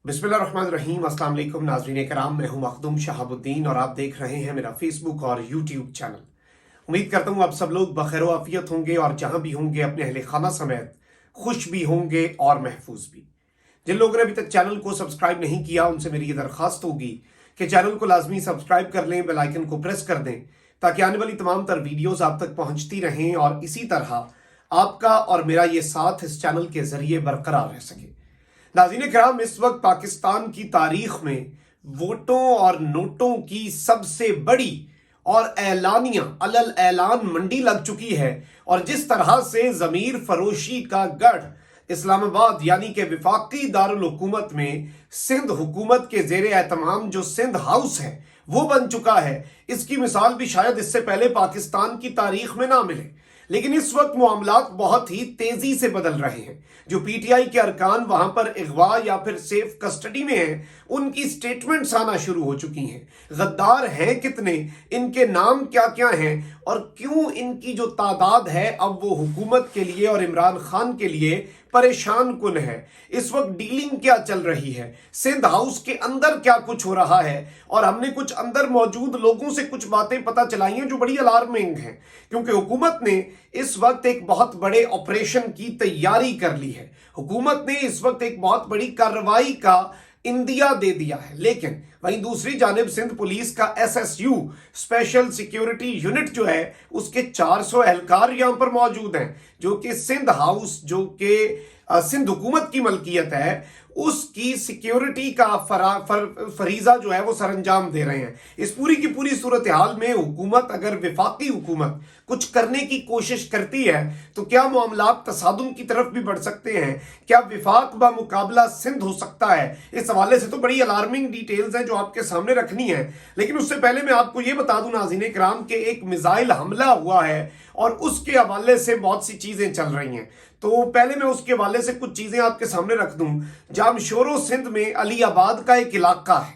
बिस्मिल्लाहिर्रहमानिर्रहीम। अस्सलाम वालेकुम नाज़रीन कराम, मैं हूं मखदूम शहाबुद्दीन और आप देख रहे हैं मेरा फेसबुक और यूट्यूब चैनल। उम्मीद करता हूं आप सब लोग बखैर आफियत होंगे और जहां भी होंगे अपने अहले खाना समेत खुश भी होंगे और महफूज भी। जिन लोगों ने अभी तक चैनल को सब्सक्राइब नहीं किया उनसे मेरी ये दरख्वास्त होगी कि चैनल को लाजमी सब्सक्राइब कर लें, बेल आइकन को प्रेस कर दें ताकि आने वाली तमाम तर वीडियोस आप तक पहुंचती रहें और इसी तरह आपका और मेरा ये साथ इस चैनल के जरिए बरकरार रह सके। नाज़रीन किराम, इस वक्त पाकिस्तान की तारीख में वोटों और नोटों की सबसे बड़ी और ऐलानिया अलल ऐलान मंडी लग चुकी है और जिस तरह से ज़मीर फरोशी का गढ़ इस्लामाबाद यानी कि विफाकी दारुल हुकूमत में सिंध हुकूमत के ज़ेरे एहतमाम जो सिंध हाउस है वो बन चुका है, इसकी मिसाल भी शायद इससे पहले पाकिस्तान की तारीख में ना मिले। लेकिन इस वक्त मामलात बहुत ही तेजी से बदल रहे हैं। जो पीटीआई के अरकान वहां पर अगवा या फिर सेफ कस्टडी में हैं, उनकी स्टेटमेंट्स आना शुरू हो चुकी हैं। गद्दार हैं कितने, इनके नाम क्या क्या हैं और क्यों इनकी जो तादाद है अब वो हुकूमत के लिए और इमरान खान के लिए परेशान कुन है। इस वक्त डीलिंग क्या चल रही है, सिंध हाउस के अंदर क्या कुछ हो रहा है और हमने कुछ अंदर मौजूद लोगों से कुछ बातें पता चलाई हैं जो बड़ी अलार्मिंग हैं, क्योंकि हुकूमत ने इस वक्त एक बहुत बड़े ऑपरेशन की तैयारी कर ली है। हुकूमत ने इस वक्त एक बहुत बड़ी कार्रवाई का इंदिया दे दिया है। लेकिन वहीं दूसरी जानिब सिंध पुलिस का एसएसयू स्पेशल सिक्योरिटी यूनिट जो है उसके 400 एहलकार यहां पर मौजूद हैं, जो कि सिंध हाउस जो कि सिंध हुकूमत की मलकियत है उसकी सिक्योरिटी का फरीजा जो है वो सरंजाम दे रहे हैं। इस पूरी की पूरी सूरत हाल में हुकूमत, अगर विफाकी हुकूमत कुछ करने की कोशिश करती है तो क्या मामला तसादुम की तरफ भी बढ़ सकते हैं? क्या विफाक बा मुकाबला सिंध हो सकता है? इस हवाले से तो बड़ी अलार्मिंग डिटेल्स हैं जो आपके सामने रखनी है। लेकिन उससे पहले मैं आपको ये बता दूं नाज़रीन किराम के एक मिसाइल हमला हुआ है और उसके हवाले से बहुत सी चीजें चल रही हैं। तो पहले मैं उसके हवाले से कुछ चीजें आपके सामने रख दूं। जामशोरो सिंध में अली आबाद का एक इलाका है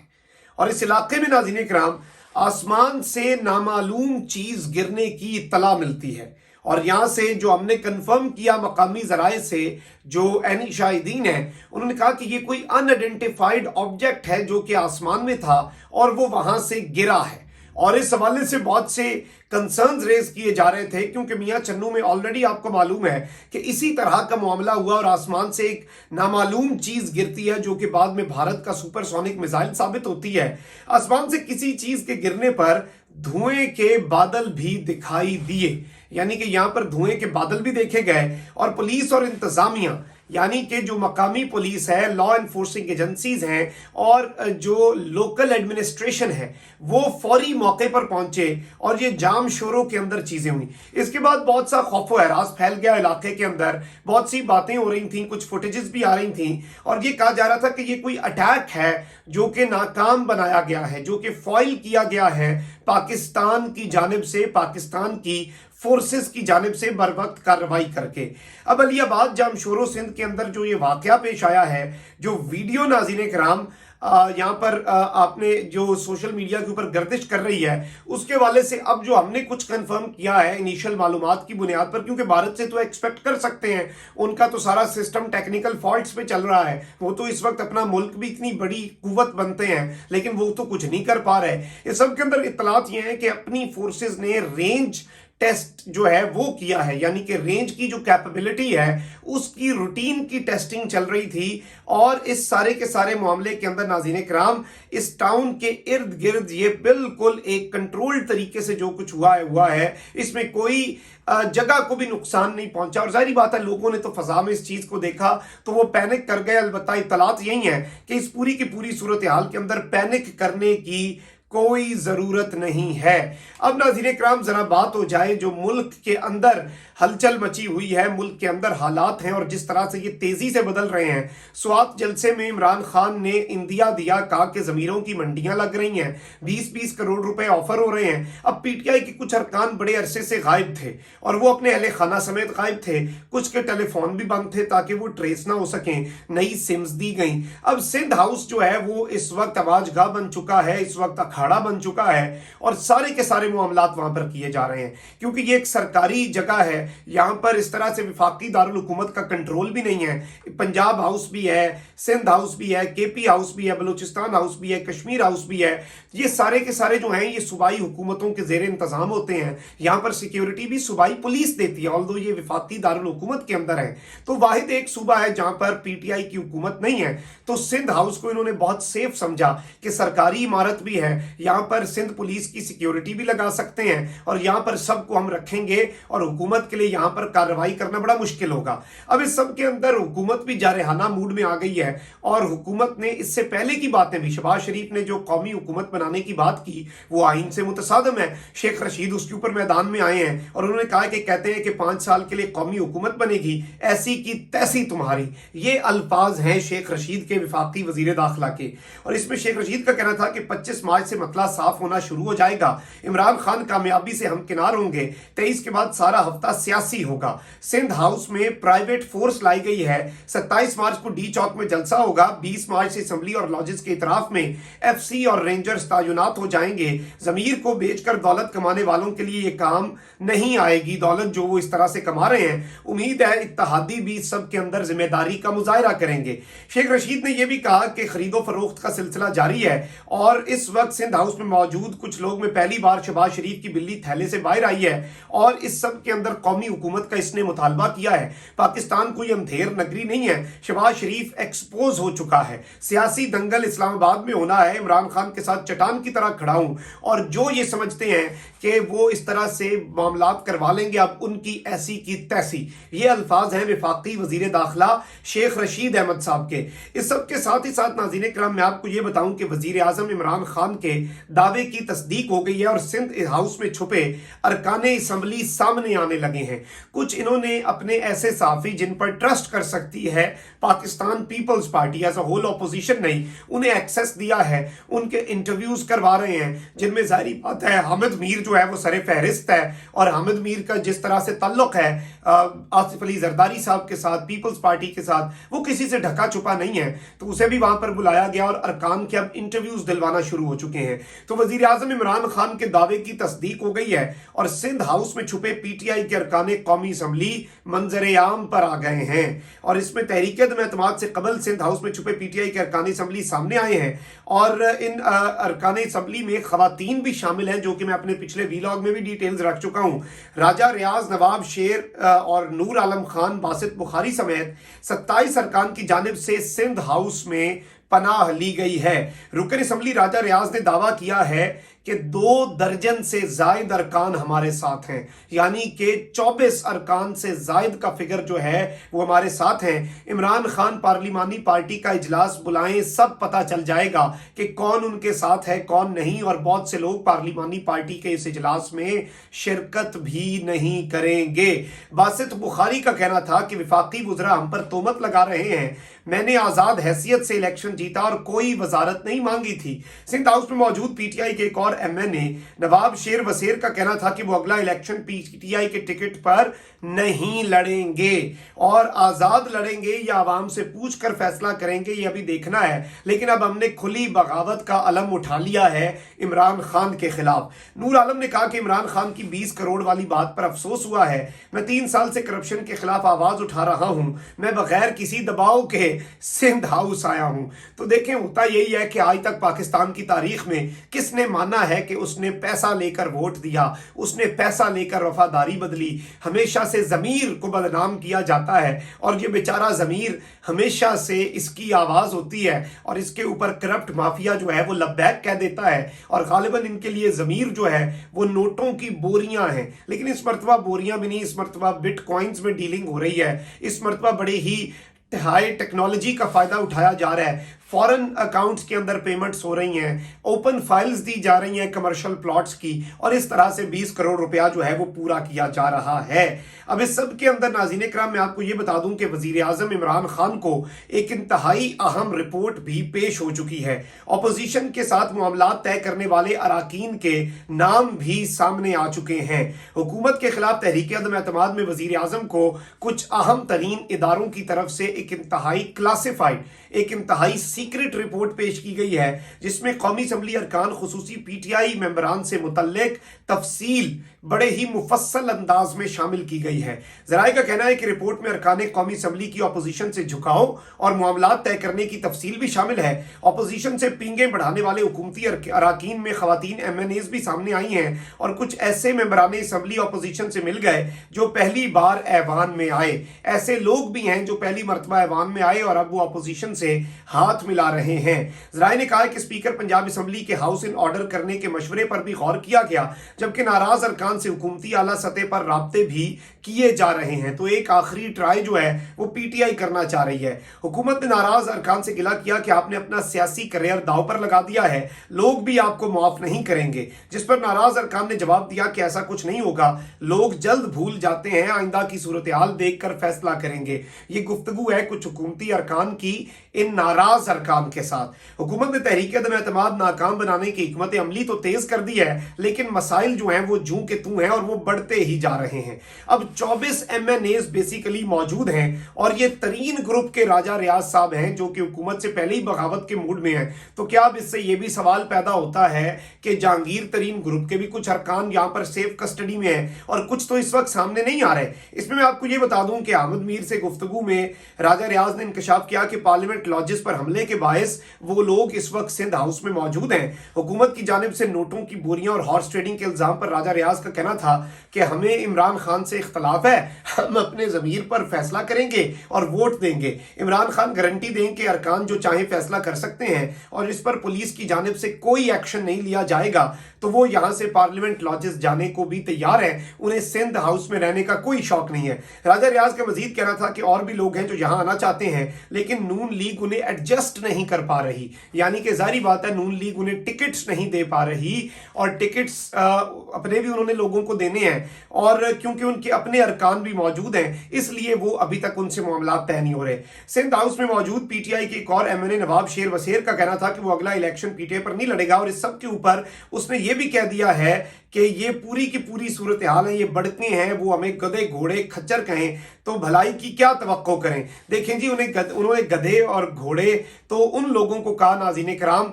और इस इलाके में नाज़रीन किराम आसमान से नामालूम चीज गिरने की इत्तला मिलती है और यहां से जो हमने कंफर्म किया मकामी जराए से, जो एनी शाहिदीन है, उन्होंने कहा कि ये कोई अनआइडेंटिफाइड ऑब्जेक्ट है जो कि आसमान में था और वो वहां से गिरा है। और इस हवाले से बहुत से कंसर्न्स रेज किए जा रहे थे, क्योंकि मियां चन्नू में ऑलरेडी आपको मालूम है कि इसी तरह का मामला हुआ और आसमान से एक नामालूम चीज गिरती है जो कि बाद में भारत का सुपरसोनिक मिसाइल साबित होती है। आसमान से किसी चीज के गिरने पर धुएं के बादल भी दिखाई दिए, यानी कि यहां पर धुएं के बादल भी देखे गए और पुलिस और इंतजामिया यानी कि जो मकामी पुलिस है, लॉ एनफोर्सिंग एजेंसीज हैं और जो लोकल एडमिनिस्ट्रेशन है वो फौरी मौके पर पहुंचे और ये जाम शोरों के अंदर चीजें हुई। इसके बाद बहुत सा खौफ व हरास फैल गया इलाके के अंदर, बहुत सी बातें हो रही थी, कुछ फुटेजेस भी आ रही थी और ये कहा जा रहा था कि ये कोई अटैक है जो कि नाकाम बनाया गया है, जो कि फॉइल किया गया है पाकिस्तान की जानिब से, पाकिस्तान की फोर्सेस की जानिब से बर वक्त कार्रवाई करके। अब अलीबाद जामशोरो सिंध के अंदर जो ये वाकया पेश आया है, जो वीडियो नाज़रीन किराम यहाँ पर आपने जो सोशल मीडिया के ऊपर गर्दिश कर रही है उसके वाले से अब जो हमने कुछ कंफर्म किया है इनिशियल मालूमात की बुनियाद पर, क्योंकि भारत से तो एक्सपेक्ट कर सकते हैं, उनका तो सारा सिस्टम टेक्निकल फॉल्ट्स पे चल रहा है, वो तो इस वक्त अपना मुल्क भी इतनी बड़ी कुव्वत बनते हैं लेकिन वो तो कुछ नहीं कर पा रहे। इस सब के अंदर इत्तलात ये है कि अपनी फोर्सेज ने रेंज टेस्ट जो है वो किया है, यानी कि रेंज की जो कैपेबिलिटी है उसकी रूटीन की टेस्टिंग चल रही थी और इस सारे के सारे मामले के अंदर नाज़रीन किराम इस टाउन के इर्द गिर्द ये बिल्कुल एक कंट्रोल्ड तरीके से जो कुछ हुआ है, इसमें कोई जगह को भी नुकसान नहीं पहुंचा और जाहिर बात है लोगों ने तो फजा में इस चीज को देखा तो वो पैनिक कर गए। अलबत्ता इत्तलात यही है कि इस पूरी की पूरी सूरत हाल के अंदर पैनिक करने की कोई जरूरत नहीं है। अब नाज़रीन किराम जरा बात हो जाए जो मुल्क के अंदर हलचल मची हुई है, मुल्क के अंदर हालात हैं और जिस तरह से ये तेजी से बदल रहे हैं। स्वात जलसे में इमरान खान ने इंदिया दिया, कहा कि जमीरों की मंडियां लग रही हैं, 20-20 करोड़ रुपए ऑफर हो रहे हैं। अब पीटीआई के कुछ अरकान बड़े अरसे से गायब थे और वो अपने अहले खाना समेत गायब थे, कुछ के टेलीफोन भी बंद थे ताकि वो ट्रेस ना हो सकें, नई सिम्स दी गई। अब सिंध हाउस जो है वो इस वक्त आवाजगाह बन चुका है, इस वक्त अखाड़ा बन चुका है और सारे के सारे मामलात वहां पर किए जा रहे हैं, क्योंकि ये एक सरकारी जगह है। यहाँ पर इस तरह से वफाकी दारुल हुकूमत का कंट्रोल भी नहीं है। पंजाब हाउस भी है, सिंध हाउस भी है, केपी हाउस भी है, बलूचिस्तान हाउस भी है, कश्मीर हाउस भी है। ये सारे के सारे जो हैं ये सूबाई हुकूमतों के जेर इंतजाम होते हैं। यहाँ पर सिक्योरिटी भी सूबाई पुलिस देती है, ऑल्दो ये वफाकी दारुल हुकूमत के अंदर है। तो वाहिद एक सूबा है जहां पर पीटीआई की हुकूमत नहीं है। तो सिंध हाउस को इन्होंने बहुत सेफ समझा कि सरकारी इमारत भी है, यहाँ पर सिंध पुलिस की सिक्योरिटी भी लगा सकते हैं और यहाँ पर सबको हम रखेंगे और हुकूमत के लिए यहाँ पर कार्रवाई करना बड़ा मुश्किल होगा। अब इस सब के अंदर हुकूमत भी जारहाना मूड में आ गई है और हुकूमत ने इससे पहले की बातें भी, शहबाज शरीफ ने जो कौमी हुकूमत बनाने की बात की वो आइन से मुतसादम है। शेख रशीद उसके ऊपर मैदान में आए हैं और उन्होंने कहा कि कहते हैं कि 5 साल के लिए कौमी हुकूमत बनेगी, ऐसी की तैसी तुम्हारी। ये अल्फाज हैं शेख रशीद के, वफाकी वजीर दाखिला के। और इसमें शेख रशीद का कहना था कि 25 मार्च से मतला साफ होना शुरू हो जाएगा, इमरान खान कामयाबी से हमकिनार होंगे, 23 के बाद सारा हफ्ता सियासी होगा। सिंध हाउस में प्राइवेट फोर्स लाई गई है, 27 मार्च को डी चौक में जलसा होगा, 20 मार्च से असम्बली और लॉजेस के इतराफ में एफसी और रेंजर्स तायुनात हो जाएंगे। जमीर को बेचकर दौलत कमाने वालों के लिए ये काम नहीं आएगी, दौलत जो वो इस तरह से कमा रहे हैं। उम्मीद है इत्तेहादी भी सब के अंदर जिम्मेदारी का मुजाहरा करेंगे। शेख रशीद ने यह भी कहा कि खरीदो फरोख्त का सिलसिला जारी है और इस वक्त सिंध हाउस में मौजूद कुछ लोग में पहली बार शहबाज शरीफ की बिल्ली थैले से बाहर आई है और इस सब के अंदर कौमी हुकूमत का इसने मुतालबा किया है। पाकिस्तान कोई अंधेर नगरी नहीं है, शहबाज शरीफ एक्सपोज हो चुका है। सियासी दंगल इस्लामाबाद में होना है, इमरान खान के साथ चट्टान की तरह खड़ा हूं और जो ये समझते हैं कि वो इस तरह से मामलात करवा लेंगे अब उनकी ऐसी की तैसी। ये अल्फाज हैं वफाकी वजीर दाखिला शेख रशीद अहमद साहब के। इस सब के साथ ही साथ नाज़रीन किराम मैं आपको ये बताऊं कि वजीर आजम इमरान खान के दावे की तस्दीक हो गई है और सिंध हाउस में छुपे अरकान असम्बली सामने आने लगे हैं। कुछ इन्होंने अपने ऐसे साफी जिन पर ट्रस्ट कर सकती है Pakistan Peoples Party as a whole opposition नहीं, उन्हें एक्सेस दिया है, उनके इंटरव्यूज करवा रहे हैं, जिनमें जाहिर बात है हामिद मीर जो है वो सरे फहरिस्त है और हामिद मीर का जिस तरह से ताल्लुक है आसिफ अली जरदारी साहब के साथ, पीपल्स पार्टी के साथ, वो किसी से ढका छुपा नहीं है। तो उसे भी वहां पर बुलाया गया और अरकान के अब इंटरव्यूज दिलवाना शुरू हो चुके हैं। तो वजीर आजम इमरान खान के दावे की तस्दीक हो गई है और सिंध हाउस में छुपे पीटीआई के अरकान कौमी असम्बली मंजर आम पर आ गए हैं और इसमें तहरीक एतमाद से कबल सिंध हाउस में छुपे पीटीआई के अरकान असम्बली सामने आए हैं और इन अरकान असम्बली में खवातीन भी शामिल हैं, जो कि मैं अपने पिछले वीलॉग में भी डिटेल्स रख चुका हूं। राजा रियाज, नवाब शेर और नूर आलम खान, बासित बुखारी समेत 27 अरकान की जानिब से सिंध हाउस में पनाह ली गई है। रुकन असम्बली राजा रियाज ने दावा किया है कि 2 दर्जन से जायद अरकान हमारे साथ हैं, यानी कि 24 अरकान से जायद का फिगर जो है वो हमारे साथ हैं। इमरान खान पार्लिमानी पार्टी का इजलास बुलाएं, सब पता चल जाएगा कि कौन उनके साथ है कौन नहीं, और बहुत से लोग पार्लिमानी पार्टी के इस इजलास में शिरकत भी नहीं करेंगे। बासित बुखारी का कहना था कि वफाकी वज़रा हम पर तोहमत लगा रहे हैं, मैंने आज़ाद हैसियत से इलेक्शन जीता और कोई वजारत नहीं मांगी थी। सिंध हाउस में मौजूद पीटीआई के एक और एमएनए नवाब शेर वसेर का कहना था कि वो अगला इलेक्शन पीटीआई के टिकट पर नहीं लड़ेंगे और आज़ाद लड़ेंगे या आवाम से पूछ कर फैसला करेंगे, ये अभी देखना है। लेकिन अब हमने खुली बगावत का अलम उठा लिया है इमरान खान के खिलाफ। नूर आलम ने कहा कि इमरान खान की 20 करोड़ वाली बात पर अफसोस हुआ है, मैं 3 साल से करप्शन के खिलाफ आवाज उठा रहा हूं, मैं बगैर किसी दबाव के सिंध हाउस आया हूं। तो देखें, होता यही है कि आज तक पाकिस्तान की तारीख में किसने माना है कि उसने पैसा लेकर वोट दिया, उसने पैसा लेकर वफादारी बदली। हमेशा से ज़मीर को बदनाम किया जाता है और ये बेचारा ज़मीर हमेशा से इसकी आवाज़ होती है और इसके ऊपर करप्ट माफिया जो है वो लब्बैक कह देता है और गालिबन इनके लिए ज़मीर जो है वो नोटों की बोरियां हैं। लेकिन इस मरतबा बोरियां भी नहीं, इस मरतबा बिटकॉइंस में डीलिंग हो रही है। इस मरतबा बड़े ही हाई टेक्नोलॉजी का फायदा उठाया जा रहा है, फॉरेन अकाउंट्स के अंदर पेमेंट्स हो रही हैं, ओपन फाइल्स दी जा रही हैं कमर्शियल प्लॉट्स की, और इस तरह से 20 करोड़ रुपया जो है वो पूरा किया जा रहा है। अब इस सब के अंदर नाज़रीन इकराम मैं आपको ये बता दूं कि वजीर आजम इमरान खान को एक इंतहाई अहम रिपोर्ट भी पेश हो चुकी है। अपोजिशन के साथ मामलात तय करने वाले अराकीन के नाम भी सामने आ चुके हैं। हुकूमत के खिलाफ तहरीक अदम एतमाद में वजीर आजम को कुछ अहम तरीन इदारों की तरफ से एक इंतहाई क्लासिफाइड एक इंतहाई सीक्रेट रिपोर्ट पेश की गई है जिसमें कौमी असम्बली अरकान खुसूसी पीटीआई मेंबरान से मुतल्लिक तफसील बड़े ही मुफस्सल अंदाज में शामिल की गई है। जराये का कहना है कि रिपोर्ट में अरकान कौमी असम्बली की अपोजिशन से झुकाव और मामलात तय करने की तफसील भी शामिल है। अपोजिशन से पींगे बढ़ाने वाले हुकूमती अराकीन में खवातीन MNAs भी सामने आई हैं और कुछ ऐसे मेंबरान असम्बली अपोजिशन से मिल गए जो पहली बार ऐवान में आए। ऐसे लोग भी हैं जो पहली मरतबा ऐवान में आए और अब वो अपोजिशन से हाथ मिला रहे हैं। जराये ने कहा कि स्पीकर पंजाब असम्बली के हाउस इन ऑर्डर करने के मशवरे पर भी गौर किया गया, जबकि नाराज अरकान से हुकूमती आला सतह पर राब्ते भी किए जा रहे हैं। तो एक आखिरी ट्राई जो है वो पीटीआई करना चाह रही है। हुकूमत ने नाराज अरकान से गिला किया कि आपने अपना सियासी करियर दाव पर लगा दिया है, लोग भी आपको माफ नहीं करेंगे, जिस पर नाराज अरकान ने जवाब दिया कि ऐसा कुछ नहीं होगा, लोग जल्द भूल जाते हैं, आइंदा की सूरत हाल देखकर फैसला करेंगे। ये गुफ्तगू है कुछ हुकूमती अरकान की इन नाराज अरकान के साथ। हुकूमत ने तहरीक अदम एतमाद नाकाम बनाने की हिकमत अमली तो तेज कर दी है, लेकिन मसाइल जो हैं वो जूं के तू हैं और वो बढ़ते ही जा रहे हैं। अब 24 MNAs बेसिकली मौजूद हैं और ये तरीन ग्रुप के राजा रियाज साहब हैं जो कि हुकूमत से पहले ही बगावत के मूड में हैं। तो क्या अब इससे ये भी सवाल पैदा होता है कि जहांगीर तरीन ग्रुप के भी कुछ अरकान यहाँ पर सेफ कस्टडी में हैं और कुछ तो इस वक्त सामने नहीं आ रहे। इसमें मैं आपको ये बता दूं कि अहमद मीर से गुफ्तगू में राजा रियाज ने इंकशाफ किया कि पार्लियामेंट लॉजेस पर हमले के बायस वो लोग इस वक्त सिंध हाउस में मौजूद हैं। हुकूमत की जानिब से नोटों की बोरियां और हॉर्स ट्रेडिंग के इल्जाम पर राजा रियाज का कहना था कि हमें इमरान खान से इख्तलाफ है, हम अपने ज़मीर पर फैसला करेंगे और वोट देंगे। इमरान खान गारंटी दें कि अरकान जो चाहे फैसला कर सकते हैं और इस पर पुलिस की जानिब से कोई एक्शन नहीं लिया जाएगा तो वो यहाँ से पार्लियामेंट लॉजेस जाने को भी तैयार हैं। उन्हें सिंध हाउस में रहने का कोई शौक नहीं है। राजा रियाज का मजीद कहना था कि और भी लोग हैं जो यहाँ आना चाहते हैं, लेकिन नून लीग उन्हें एडजस्ट नहीं कर पा रही, यानी कि जारी बात है नून लीग उन्हें टिकट्स नहीं दे पा रही और टिकट्स अपने भी उन्होंने लोगों को देने हैं और क्योंकि उनके अपने अरकान भी मौजूद हैं इसलिए वो अभी तक उनसे मामला तय नहीं हो रहे। सिंध हाउस में मौजूद पीटीआई के एक और MNA नवाब शेर वसेर का कहना था कि वो अगला इलेक्शन पीटीआई पर नहीं लड़ेगा और इस सब के ऊपर उसने ये भी कह दिया है कि ये पूरी की पूरी सूरत हाल है, ये बढ़ते हैं, वो हमें गधे घोड़े खच्चर कहें तो भलाई की क्या तवक्को करें। देखें जी उन्होंने गधे और घोड़े तो उन लोगों को कहा नाज़रीन कराम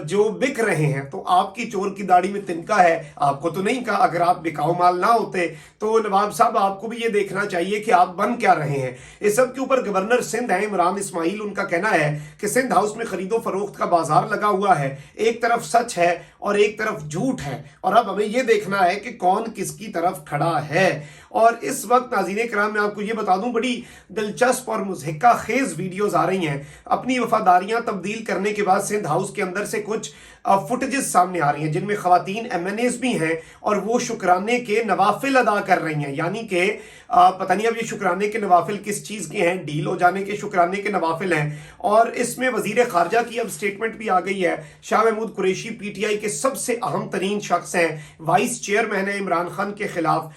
जो बिक रहे हैं। तो आपकी चोर की दाढ़ी में तिनका है, आपको तो नहीं कहा। अगर आप बिकाऊ माल ना होते तो नवाब साहब आपको भी ये देखना चाहिए कि आप बन क्या रहे हैं। इस सब के ऊपर गवर्नर सिंध है इमरान इस्माइल, उनका कहना है कि सिंध हाउस में खरीदो फरोख्त का बाजार लगा हुआ है, एक तरफ सच है और एक तरफ झूठ है और अब हमें यह देखना है कि कौन किसकी तरफ खड़ा है। और इस वक्त नाज़रीन कराम मैं आपको ये बता दूं बड़ी दिलचस्प और मुज़हिका खेज वीडियोस आ रही हैं। अपनी वफादारियां तब्दील करने के बाद सिंध हाउस के अंदर से कुछ फुटेजेस सामने आ रही हैं जिनमें खवातीन MNAs भी हैं और वो शुक्राने के नवाफिल अदा कर रही हैं, यानी कि पता नहीं अब ये शुक्राने के नवाफिल किस चीज़ के हैं, डील हो जाने के शुक्राने के नवाफिल हैं। और इसमें वजीर खारजा की अब स्टेटमेंट भी आ गई है। शाह महमूद कुरैशी PTI के सबसे अहम तरीन शख्स हैं, वाइस चेयरमैन है इमरान खान के खिलाफ,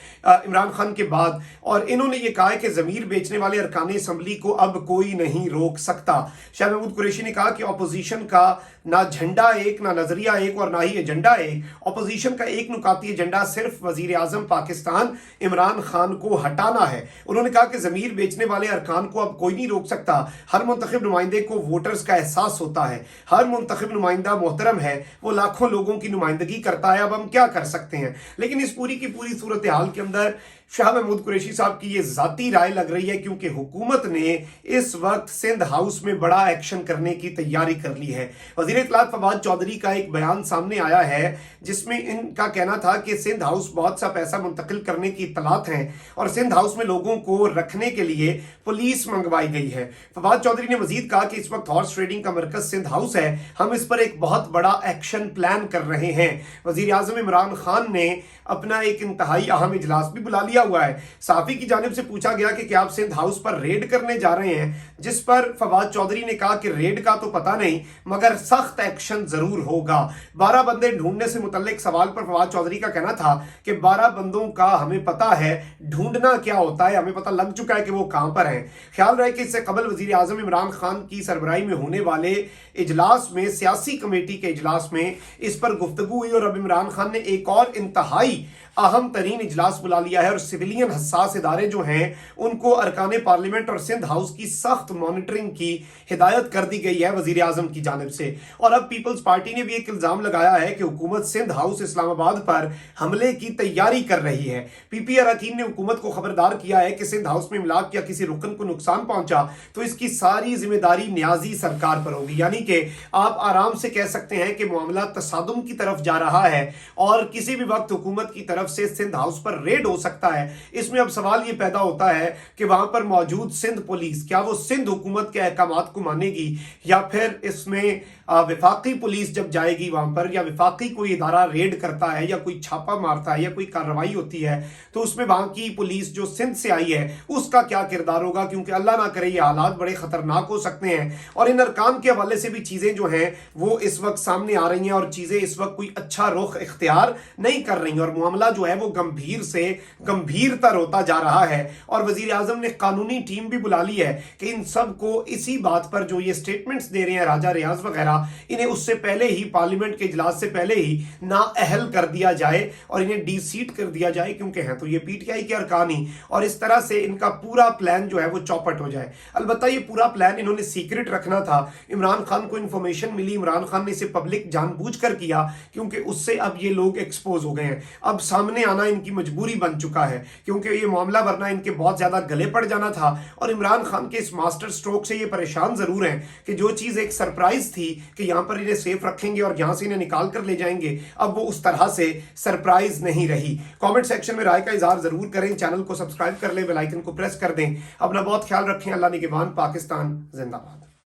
इमरान खान के बाद, और इन्होंने ये कहा है कि ज़मीर बेचने वाले अरकान असम्बली को अब कोई नहीं रोक सकता। शाह महमूद कुरैशी ने कहा कि अपोजिशन का ना झंडा एक, ना नजरिया एक और ना ही एजेंडा एक। अपोजिशन का एक नुकाती एजेंडा सिर्फ वजीर आजम पाकिस्तान इमरान खान को हटाना है। उन्होंने कहा कि ज़मीर बेचने वाले अरकान को अब कोई नहीं रोक सकता। हर मुंतखब नुमाइंदे को वोटर्स का एहसास होता है, हर मुंतखब नुमाइंदा मोहतरम है, वो लाखों लोगों की नुमाइंदगी करता है, अब हम क्या कर सकते हैं। लेकिन इस पूरी की पूरी सूरत हाल के अंदर शाह महमूद कुरैशी साहब की ये जाती राय लग रही है क्योंकि हुकूमत ने इस वक्त सिंध हाउस में बड़ा एक्शन करने की तैयारी कर ली है। वज़ीर इत्तलात फवाद चौधरी का एक बयान सामने आया है जिसमें इनका कहना था कि सिंध हाउस बहुत सा पैसा मुंतकिल करने की इत्तलात हैं और सिंध हाउस में लोगों को रखने के लिए पुलिस मंगवाई गई है। फवाद चौधरी ने मजीद कहा कि इस वक्त हॉर्स ट्रेडिंग का मरकज सिंध हाउस है, हम इस पर एक बहुत बड़ा एक्शन प्लान कर रहे हैं। वज़ीर आज़म इमरान खान ने अपना एक इंतहाई अहम इजलास भी बुला लिया हुआ है। साफी की जानिब से पूछा गया कि क्या आप सिंध हाउस पर रेड करने जा रहे हैं, जिस पर फवाद चौधरी ने कहा कि रेड का तो पता नहीं मगर सख्त एक्शन जरूर होगा। 12 बंदे ढूंढने से मुतल्लिक सवाल पर फवाद चौधरी का कहना था कि 12 बंदों का हमें पता है, ढूंढना क्या होता है हमें पता लग चुका है कि वो कहां पर हैं। ख्याल रहे कि इससे कबल वजीर आजम इमरान खान की सरबराही में होने वाले इजलास में, सियासी कमेटी के इजलास में इस पर गुफ्तगू हुई और अब इमरान खान ने एक और इंतहाई अहम तरीन इजलास बुला लिया है और सिविलियन हसास इदारे जो हैं उनको अरकान पार्लियामेंट और सिंध हाउस की सख्त मॉनिटरिंग की हिदायत कर दी गई है वजीर आजम की जानिब से। और अब पीपल्स पार्टी ने भी एक इल्जाम लगाया है कि हुकूमत सिंध हाउस इस्लामाबाद पर हमले की तैयारी कर रही है। पीपी अरकान ने हुकूमत को खबरदार किया है कि सिंध हाउस में इमलाक या किसी रुकन को नुकसान पहुंचा तो इसकी सारी जिम्मेदारी न्याजी सरकार पर होगी। यानी कि आप आराम से कह सकते हैं कि मामला तसादुम की तरफ जा रहा है और किसी भी वक्त हुकूमत की तरफ से सिंध हाउस पर रेड हो सकता है। इसमें अब सवाल ये पैदा होता है कि वहां पर मौजूद सिंध पुलिस क्या वो सिंध हुकूमत के अहकामात को मानेगी या फिर इसमें विफाकी पुलिस जब जाएगी वहां पर या विफाकी कोई इदारा रेड करता है या कोई छापा मारता है या कोई कार्रवाई होती है तो उसमें वहां की पुलिस जो सिंध से आई है उसका क्या किरदार होगा, क्योंकि अल्लाह ना करे ये हालात बड़े खतरनाक हो सकते हैं। और इन अरकान के हवाले से भी चीजें जो हैं वो इस वक्त सामने आ रही हैं और चीजें इस वक्त कोई अच्छा रुख इख्तियार नहीं कर रही और मामला जो है वो गंभीर से गंभीरतर होता जा रहा है। और वजीर आजम ने कानूनी टीम भी बुला ली है कि इन सब को इसी बात पर जो ये स्टेटमेंट्स दे रहे हैं राजा रियाज वगैरह, इन्हें उससे पहले ही पार्लियामेंट के इजलास से पहले ही नाअहल कर दिया जाए और इन्हें डीसीट कर दिया जाए, क्योंकि हैं तो ये पीटीआई के अरकान ही, और इस तरह से इनका पूरा प्लान जो है वो चौपट हो जाए। अलबत्ता ये पूरा प्लान इन्होंने सीक्रेट रखना था। इमरान खान को इंफॉर्मेशन मिली, इमरान खान ने इसे पब्लिक जानबूझकर किया क्योंकि उससे अब ये लोग एक्सपोज हो गए हैं। अब सामने आना इनकी मजबूरी बन चुका है क्योंकि ये मामला वरना इनके बहुत ज्यादा गले पड़ जाना था। और इमरान खान के इस मास्टर स्ट्रोक से ये परेशान जरूर हैं कि जो चीज एक सरप्राइज थी कि यहां पर इन्हें सेफ रखेंगे और यहां से इन्हें निकाल कर ले जाएंगे, अब वो उस तरह से सरप्राइज नहीं रही। कमेंट सेक्शन में राय का इजहार जरूर करें, चैनल को सब्सक्राइब कर लें, बेल आइकन को प्रेस कर दें। अपना बहुत ख्याल रखें। अल्लाह निगहबान। पाकिस्तान जिंदाबाद।